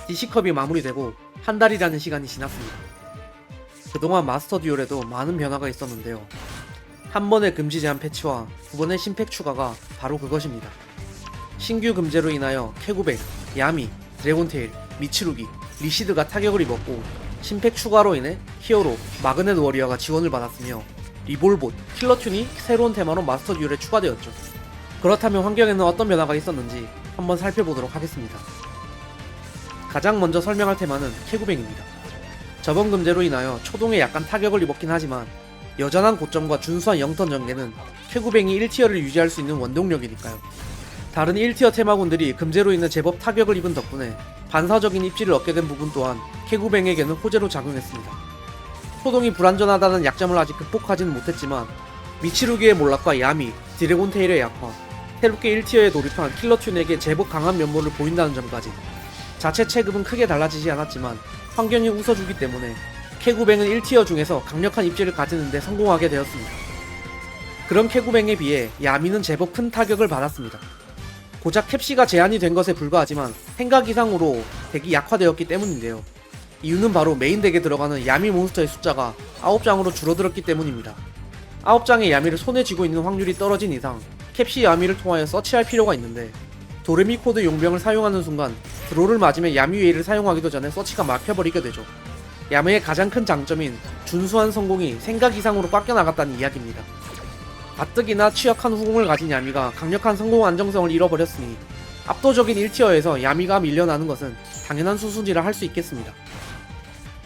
DC컵이 마무리되고 한 달이라는 시간이 지났습니다. 그동안 마스터 듀얼에도 많은 변화가 있었는데요. 한 번의 금지 제한 패치와 두 번의 신팩 추가가 바로 그것입니다. 신규 금제로 인하여 캐구백, 야미, 드래곤테일, 미츠루기, 리시드가 타격을 입었고, 신팩 추가로 인해 히어로, 마그넷 워리어가 지원을 받았으며 리볼봇, 킬러튠이 새로운 테마로 마스터 듀얼에 추가되었죠. 그렇다면 환경에는 어떤 변화가 있었는지 한번 살펴보도록 하겠습니다. 가장 먼저 설명할 테마는 캐구백입니다. 저번 금제로 인하여 초동에 약간 타격을 입었긴 하지만 여전한 고점과 준수한 영턴 전개는 캐구뱅이 1티어를 유지할 수 있는 원동력이니까요. 다른 1티어 테마군들이 금제로 인해 제법 타격을 입은 덕분에 반사적인 입지를 얻게 된 부분 또한 캐구뱅에게는 호재로 작용했습니다. 초동이 불안전하다는 약점을 아직 극복하지는 못했지만 미치루기의 몰락과 야미, 드래곤테일의 약화, 새롭게 1티어에 돌입한 킬러튠에게 제법 강한 면모를 보인다는 점까지 자체 체급은 크게 달라지지 않았지만 환경이 웃어주기 때문에 캐구뱅은 1티어 중에서 강력한 입지를 가지는데 성공하게 되었습니다. 그런 캐구뱅에 비해 야미는 제법 큰 타격을 받았습니다. 고작 캡시가 제한이 된 것에 불과하지만 생각 이상으로 덱이 약화되었기 때문인데요. 이유는 바로 메인 덱에 들어가는 야미 몬스터의 숫자가 9장으로 줄어들었기 때문입니다. 9장의 야미를 손에 쥐고 있는 확률이 떨어진 이상 캡시 야미를 통하여 서치할 필요가 있는데 도레미 코드 용병을 사용하는 순간 드로를 맞으면 야미 웨이를 사용하기도 전에 서치가 막혀버리게 되죠. 야미의 가장 큰 장점인 준수한 성공이 생각 이상으로 깎여나갔다는 이야기입니다. 가뜩이나 취약한 후공을 가진 야미가 강력한 성공 안정성을 잃어버렸으니 압도적인 1티어에서 야미가 밀려나는 것은 당연한 수순이라 할 수 있겠습니다.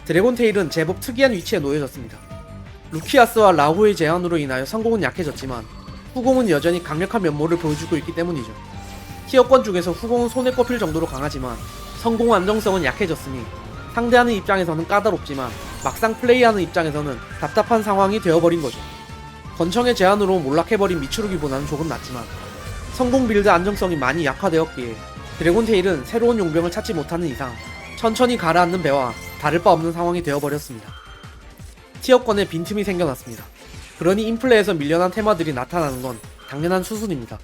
드래곤테일은 제법 특이한 위치에 놓여졌습니다. 루키아스와 라후의 제한으로 인하여 성공은 약해졌지만 후공은 여전히 강력한 면모를 보여주고 있기 때문이죠. 티어권 중에서 후공은 손에 꼽힐 정도로 강하지만 성공 안정성은 약해졌으니 상대하는 입장에서는 까다롭지만 막상 플레이하는 입장에서는 답답한 상황이 되어버린 거죠. 권청의 제한으로 몰락해버린 미츠루기보다는 조금 낫지만 성공 빌드 안정성이 많이 약화되었기에 드래곤테일은 새로운 용병을 찾지 못하는 이상 천천히 가라앉는 배와 다를 바 없는 상황이 되어버렸습니다. 티어권에 빈틈이 생겨났습니다. 그러니 인플레에서 밀려난 테마들이 나타나는 건 당연한 수순입니다.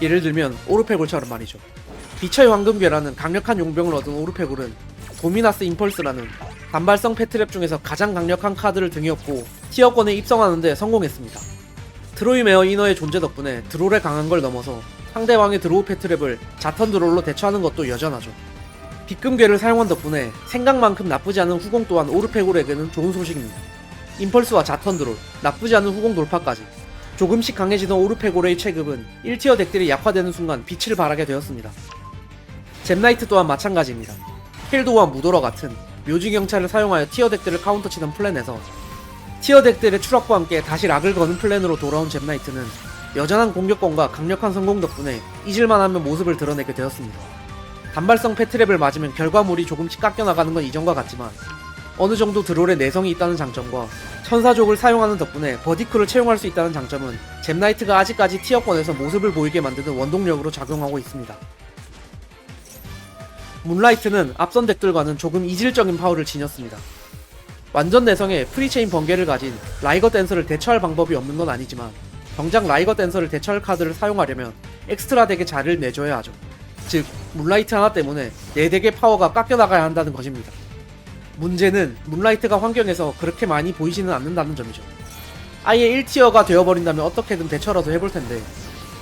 예를 들면 오르페골처럼 말이죠. 빛의 황금괴라는 강력한 용병을 얻은 오르페골은 도미나스 임펄스라는 단발성 패트랩 중에서 가장 강력한 카드를 등에 업고 티어권에 입성하는데 성공했습니다. 트로이메어 이너의 존재 덕분에 드롤에 강한 걸 넘어서 상대방의 드로우 패트랩을 자턴 드롤로 대처하는 것도 여전하죠. 빛금괴를 사용한 덕분에 생각만큼 나쁘지 않은 후공 또한 오르페골에게는 좋은 소식입니다. 임펄스와 자턴 드롤, 나쁘지 않은 후공 돌파까지 조금씩 강해지던 오르페골의 체급은 1티어 덱들이 약화되는 순간 빛을 발하게 되었습니다. 잼나이트 또한 마찬가지입니다. 힐도와 무도러 같은 묘지 경찰을 사용하여 티어 덱들을 카운터 치던 플랜에서 티어 덱들의 추락과 함께 다시 락을 거는 플랜으로 돌아온 잼나이트는 여전한 공격권과 강력한 성공 덕분에 잊을만하면 모습을 드러내게 되었습니다. 단발성 패트랩을 맞으면 결과물이 조금씩 깎여나가는 건 이전과 같지만 어느 정도 드롤에 내성이 있다는 장점과 천사족을 사용하는 덕분에 버디크를 채용할 수 있다는 장점은 잼나이트가 아직까지 티어권에서 모습을 보이게 만드는 원동력으로 작용하고 있습니다. 문라이트는 앞선 덱들과는 조금 이질적인 파워를 지녔습니다. 완전 내성의 프리체인 번개를 가진 라이거 댄서를 대처할 방법이 없는 건 아니지만 정작 라이거 댄서를 대처할 카드를 사용하려면 엑스트라 덱에 자리를 내줘야 하죠. 즉 문라이트 하나 때문에 내 덱의 파워가 깎여나가야 한다는 것입니다. 문제는 문라이트가 환경에서 그렇게 많이 보이지는 않는다는 점이죠. 아예 1티어가 되어버린다면 어떻게든 대처라도 해볼 텐데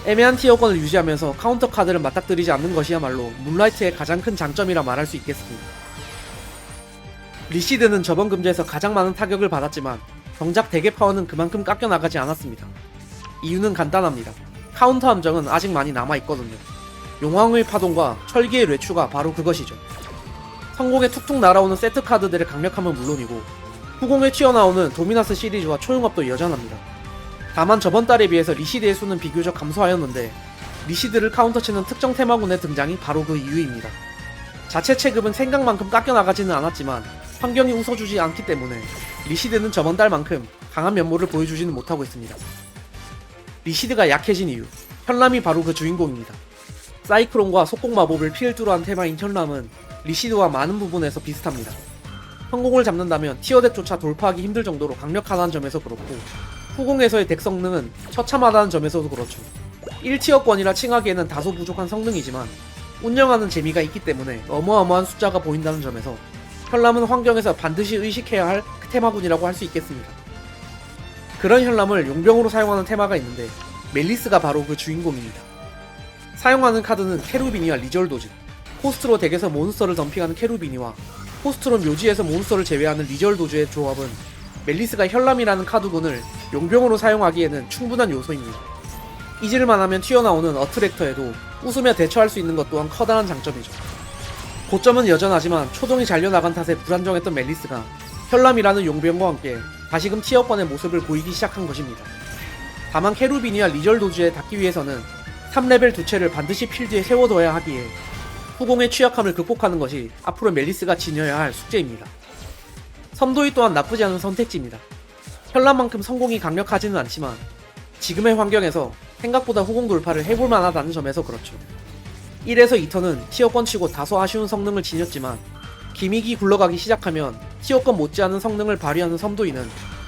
애매한 티어권을 유지하면서 카운터 카드를 맞닥뜨리지 않는 것이야말로 문라이트의 가장 큰 장점이라 말할 수 있겠습니다. 리시드는 저번 금제에서 가장 많은 타격을 받았지만 정작 덱의 파워는 그만큼 깎여나가지 않았습니다. 이유는 간단합니다. 카운터 함정은 아직 많이 남아있거든요. 용왕의 파동과 철기의 뇌추가 바로 그것이죠. 성공에 툭툭 날아오는 세트 카드들의 강력함은 물론이고 후공에 튀어나오는 도미나스 시리즈와 초용업도 여전합니다. 다만 저번 달에 비해서 리시드의 수는 비교적 감소하였는데 리시드를 카운터치는 특정 테마군의 등장이 바로 그 이유입니다. 자체 체급은 생각만큼 깎여나가지는 않았지만 환경이 웃어주지 않기 때문에 리시드는 저번 달만큼 강한 면모를 보여주지는 못하고 있습니다. 리시드가 약해진 이유, 현람이 바로 그 주인공입니다. 사이클론과 속공 마법을 필두로 한 테마인 현람은 리시드와 많은 부분에서 비슷합니다. 성공을 잡는다면 티어덱조차 돌파하기 힘들 정도로 강력하다는 점에서 그렇고 후공에서의 덱 성능은 처참하다는 점에서도 그렇죠. 1티어권이라 칭하기에는 다소 부족한 성능이지만 운영하는 재미가 있기 때문에 어마어마한 숫자가 보인다는 점에서 현람은 환경에서 반드시 의식해야 할 테마군이라고 할 수 있겠습니다. 그런 현람을 용병으로 사용하는 테마가 있는데 멜리스가 바로 그 주인공입니다. 사용하는 카드는 케루비니와 리절도즈, 코스트로 덱에서 몬스터를 덤핑하는 케루비니와 코스트로 묘지에서 몬스터를 제외하는 리절도즈의 조합은 멜리스가 현람이라는 카드군을 용병으로 사용하기에는 충분한 요소입니다. 잊을만 하면 튀어나오는 어트랙터에도 웃으며 대처할 수 있는 것 또한 커다란 장점이죠. 고점은 여전하지만 초동이 잘려나간 탓에 불안정했던 멜리스가 현람이라는 용병과 함께 다시금 티어권의 모습을 보이기 시작한 것입니다. 다만 케루비니와 리절도즈에 닿기 위해서는 3레벨 두 채를 반드시 필드에 세워둬야 하기에 후공의 취약함을 극복하는 것이 앞으로 멜리스가 지녀야 할 숙제입니다. 섬도이 또한 나쁘지 않은 선택지입니다. 현람만큼 성공이 강력하지는 않지만 지금의 환경에서 생각보다 후공 돌파를 해볼 만하다는 점에서 그렇죠. 1에서 2턴은 티어권 치고 다소 아쉬운 성능을 지녔지만 기믹이 굴러가기 시작하면 티어권 못지않은 성능을 발휘하는 섬도이는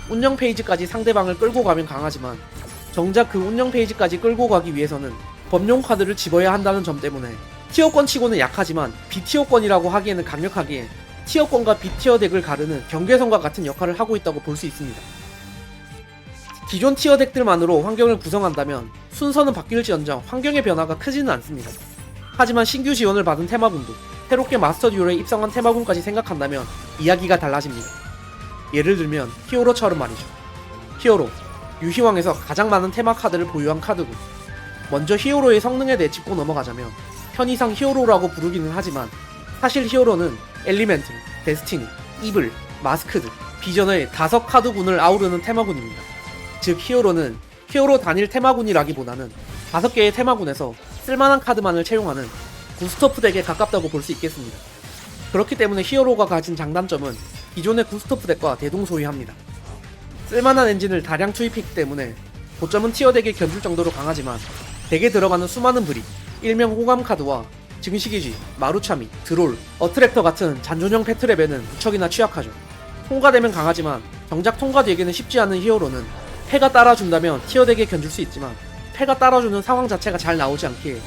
운영 페이지까지 상대방을 끌고 가면 강하지만 정작 그 운영 페이지까지 끌고 가기 위해서는 범용 카드를 집어야 한다는 점 때문에 티어권 치고는 약하지만 B티어권이라고 하기에는 강력하기에 티어권과 B티어 덱을 가르는 경계선과 같은 역할을 하고 있다고 볼 수 있습니다. 기존 티어 덱들만으로 환경을 구성한다면 순서는 바뀔지언정 환경의 변화가 크지는 않습니다. 하지만 신규 지원을 받은 테마군도 새롭게 마스터 듀얼에 입성한 테마군까지 생각한다면 이야기가 달라집니다. 예를 들면 히어로처럼 말이죠. 히어로, 유희왕에서 가장 많은 테마 카드를 보유한 카드군. 먼저 히어로의 성능에 대해 짚고 넘어가자면 편의상 히어로라고 부르기는 하지만 사실 히어로는 엘리멘틀, 데스티니, 이블, 마스크드, 비전의 5카드군을 아우르는 테마군입니다. 즉 히어로는 히어로 단일 테마군이라기보다는 5개의 테마군에서 쓸만한 카드만을 채용하는 구스토프 덱에 가깝다고 볼 수 있겠습니다. 그렇기 때문에 히어로가 가진 장단점은 기존의 구스토프 덱과 대동소이합니다. 쓸만한 엔진을 다량 투입했기 때문에 고점은 티어 덱에 견줄 정도로 강하지만 덱에 들어가는 수많은 브릭, 일명 호감 카드와 증식이지, 마루차미, 드롤, 어트랙터 같은 잔존형 패트랩에는 무척이나 취약하죠. 통과되면 강하지만 정작 통과되기는 쉽지 않은 히어로는 패가 따라준다면 티어 덱에 견줄 수 있지만 패가 따라주는 상황 자체가 잘 나오지 않기에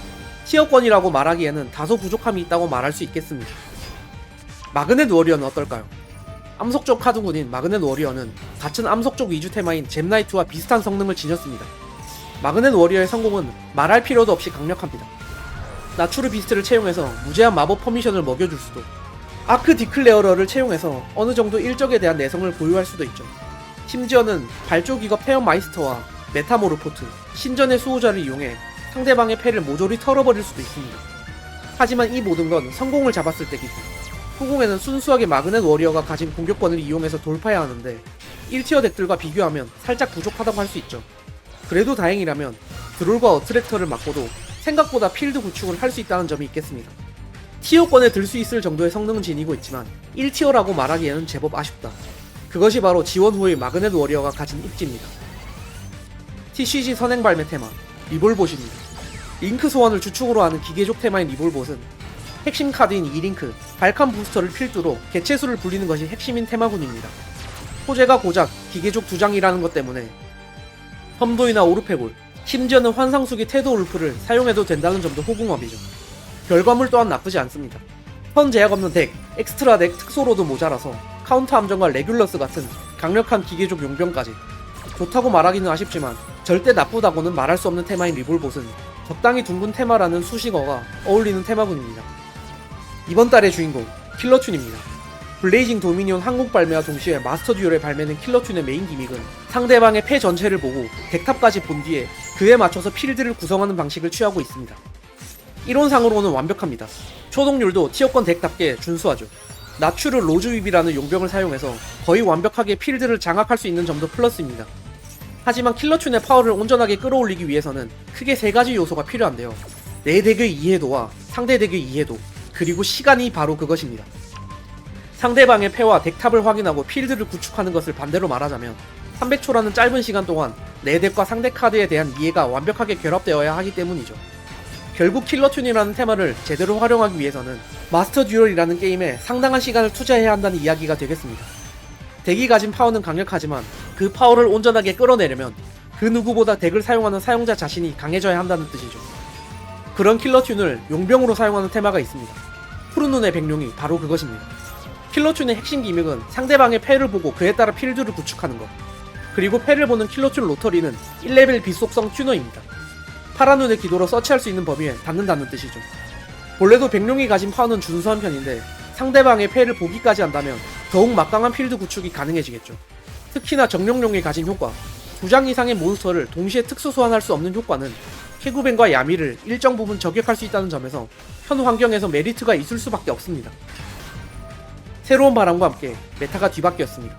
티어권이라고 말하기에는 다소 부족함이 있다고 말할 수 있겠습니다. 마그넷 워리어는 어떨까요? 암석 쪽 카드군인 마그넷 워리어는 같은 암석 쪽 위주 테마인 잼나이트와 비슷한 성능을 지녔습니다. 마그넷 워리어의 성공은 말할 필요도 없이 강력합니다. 나추르 비스트를 채용해서 무제한 마법 퍼미션을 먹여줄 수도, 아크 디클레어러를 채용해서 어느정도 일적에 대한 내성을 보유할 수도 있죠. 심지어는 발조 기겁 페어 마이스터와 메타모르포트, 신전의 수호자를 이용해 상대방의 패를 모조리 털어버릴 수도 있습니다. 하지만 이 모든 건 성공을 잡았을 때기고, 후공에는 순수하게 마그넷 워리어가 가진 공격권을 이용해서 돌파해야 하는데 1티어 덱들과 비교하면 살짝 부족하다고 할 수 있죠. 그래도 다행이라면 드롤과 어트랙터를 맞고도 생각보다 필드 구축을 할 수 있다는 점이 있겠습니다. 티어권에 들 수 있을 정도의 성능은 지니고 있지만 1티어라고 말하기에는 제법 아쉽다. 그것이 바로 지원 후의 마그넷 워리어가 가진 입지입니다. TCG 선행 발매 테마 리볼봇입니다. 링크 소환을 주축으로 하는 기계족 테마인 리볼봇은 핵심 카드인 2링크, 발칸 부스터를 필두로 개체수를 불리는 것이 핵심인 테마군입니다. 소재가 고작 기계족 2장이라는 것 때문에 험도이나 오르페골, 심지어는 환상수기 테도 울프를 사용해도 된다는 점도 호궁업이죠. 결과물 또한 나쁘지 않습니다. 선 제약 없는 덱, 엑스트라 덱 특소로도 모자라서 카운터 함정과 레귤러스 같은 강력한 기계족 용병까지 좋다고 말하기는 아쉽지만 절대 나쁘다고는 말할 수 없는 테마인 리볼봇은 적당히 둥근 테마라는 수식어가 어울리는 테마군입니다. 이번 달의 주인공 킬러튠입니다. 블레이징 도미니온 한국 발매와 동시에 마스터 듀얼의 발매는 킬러튠의 메인 기믹은 상대방의 패 전체를 보고 덱탑까지 본 뒤에 그에 맞춰서 필드를 구성하는 방식을 취하고 있습니다. 이론상으로는 완벽합니다. 초동률도 티어권 덱답게 준수하죠. 나추르 로즈윕이라는 용병을 사용해서 거의 완벽하게 필드를 장악할 수 있는 점도 플러스입니다. 하지만 킬러튠의 파워를 온전하게 끌어올리기 위해서는 크게 3가지 요소가 필요한데요. 내 덱의 이해도와 상대 덱의 이해도, 그리고 시간이 바로 그것입니다. 상대방의 패와 덱탑을 확인하고 필드를 구축하는 것을 반대로 말하자면 300초라는 짧은 시간 동안 내 덱과 상대 카드에 대한 이해가 완벽하게 결합되어야 하기 때문이죠. 결국 킬러튠이라는 테마를 제대로 활용하기 위해서는 마스터 듀얼이라는 게임에 상당한 시간을 투자해야 한다는 이야기가 되겠습니다. 덱이 가진 파워는 강력하지만 그 파워를 온전하게 끌어내려면 그 누구보다 덱을 사용하는 사용자 자신이 강해져야 한다는 뜻이죠. 그런 킬러튠을 용병으로 사용하는 테마가 있습니다. 푸른 눈의 백룡이 바로 그것입니다. 킬러튠의 핵심 기믹은 상대방의 패를 보고 그에 따라 필드를 구축하는 것, 그리고 패를 보는 킬러튠 로터리는 1레벨 비속성 튜너입니다. 파란 눈의 기도로 서치할 수 있는 범위에 닿는다는 뜻이죠. 본래도 백룡이 가진 파워는 준수한 편인데 상대방의 패를 보기까지 한다면 더욱 막강한 필드 구축이 가능해지겠죠. 특히나 정령룡이 가진 효과, 2장 이상의 몬스터를 동시에 특수 소환할 수 없는 효과는 캐구벤과 야미를 일정 부분 저격할 수 있다는 점에서 현 환경에서 메리트가 있을 수밖에 없습니다. 새로운 바람과 함께 메타가 뒤바뀌었습니다.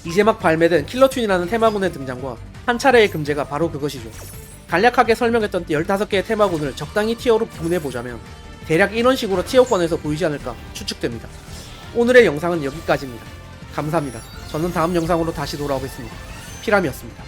이제 막 발매된 킬러튠이라는 테마군의 등장과 한 차례의 금제가 바로 그것이죠. 간략하게 설명했던 15개의 테마군을 적당히 티어로 구분해보자면 대략 이런 식으로 티어권에서 보이지 않을까 추측됩니다. 오늘의 영상은 여기까지입니다. 감사합니다. 저는 다음 영상으로 다시 돌아오겠습니다. 피람이었습니다.